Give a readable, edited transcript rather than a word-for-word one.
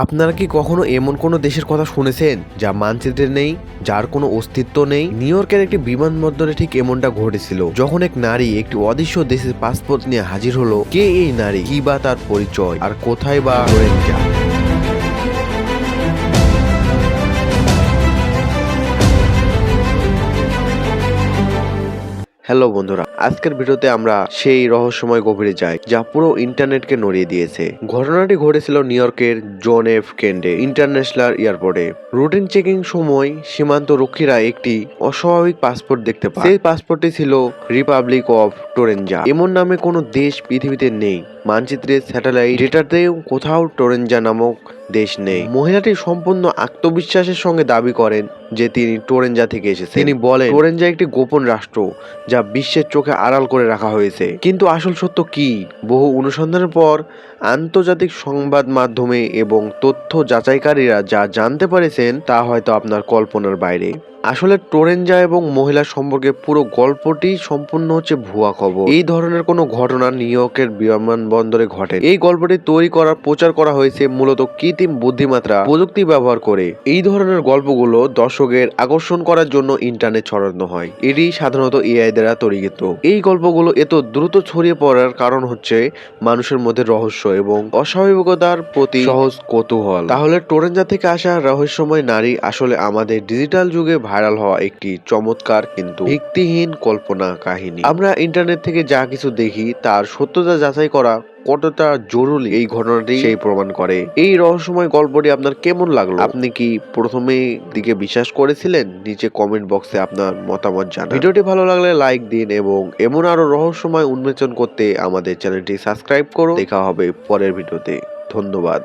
আপনারা কি কখনো এমন কোনো দেশের কথা শুনেছেন যা মানচিত্রে নেই, যার কোনো অস্তিত্ব নেই? নিউ ইয়র্কের একটি বিমানবন্দরে ঠিক এমনটা ঘটেছিল, যখন এক নারী একটি অদৃশ্য দেশের পাসপোর্ট নিয়ে হাজির হলো। কে এই নারী, কি বা তার পরিচয়, আর কোথায় বা লোরেঞ্জা? হ্যালো বন্ধুরা, আজকের ভিডিওতে আমরা সেই রহস্যময় গভীরে যাই যা পুরো ইন্টারনেটকে নড়িয়ে দিয়েছে। ঘটনাটি ঘটেছিল নিউ ইয়র্কের জন এফ কেন্ডে ইন্টারন্যাশনাল এয়ারপোর্টে। রুটিন চেকিং সময় সীমান্ত রক্ষীরা একটি অস্বাভাবিক পাসপোর্ট দেখতে পায়। সেই পাসপোর্টটি ছিল রিপাবলিক অফ টোরেঞ্জা। এমন নামে কোনো দেশ পৃথিবীতে নেই। মানচিত্রের স্যাটেলাইট ডেটাতেও কোথাও টোরেঞ্জা নামক দেশ নেই। মহিলাটি সম্পূর্ণ আত্মবিশ্বাসের সঙ্গে দাবি করেন যে তিনি টোরেঞ্জা থেকে এসেছেন। তিনি বলেন টোরেঞ্জা একটি গোপন রাষ্ট্র যা বিশ্বের চোখে আড়াল করে রাখা হয়েছে। কিন্তু আসল সত্য কি? বহু অনুসন্ধানের পর আন্তর্জাতিক সংবাদ মাধ্যমে এবং তথ্য যাচাইকারীরা যা জানতে পেরেছেন তা হয়তো আপনার কল্পনার বাইরে। আসলে টোরেঞ্জা এবং মহিলা সম্পর্কে পুরো গল্পটি সম্পূর্ণ হচ্ছে ভুয়া খবর। এই ধরনের কোনো ঘটনা নিউ ইয়র্কের বিমানবন্দরে ঘটে। এই গল্পটি তৈরি করার প্রচার করা হয়েছে মূলত কৃত্রিম বুদ্ধিমত্তা প্রযুক্তি ব্যবহার করে। এই ধরনের গল্পগুলো দর্শকের আকর্ষণ করার জন্য ইন্টারনেট ছড়ানো হয়। এটি সাধারণত এআই দ্বারা তৈরিকৃত। এই গল্পগুলো এত দ্রুত ছড়িয়ে পড়ার কারণ হচ্ছে মানুষের মধ্যে রহস্য এবং অস্বাভাবিকতার প্রতি সহজ কৌতূহল। তাহলে টোরেঞ্জা থেকে আসা রহস্যময় নারী আসলে আমাদের ডিজিটাল যুগে ভাইরাল হওয়া একটি চমৎকার কিন্তু ভিত্তিহীন কল্পনা কাহিনী। আমরা ইন্টারনেট থেকে যা কিছু দেখি তার সত্যতা যাচাই করা কতটা জরুরি এই ঘটনাটি সেই প্রমাণ করে। এই রহস্যময় গল্পটি আপনার কেমন লাগলো? আপনি কি প্রথমে দিকে বিশ্বাস করেছিলেন? নিচে কমেন্ট বক্সে আপনার মতামত জানান। ভিডিওটি ভালো লাগলে লাইক দিন এবং এমন আরো রহস্যময় উন্মোচন করতে আমাদের চ্যানেলটি সাবস্ক্রাইব করুন। দেখা হবে পরের ভিডিওতে। ধন্যবাদ।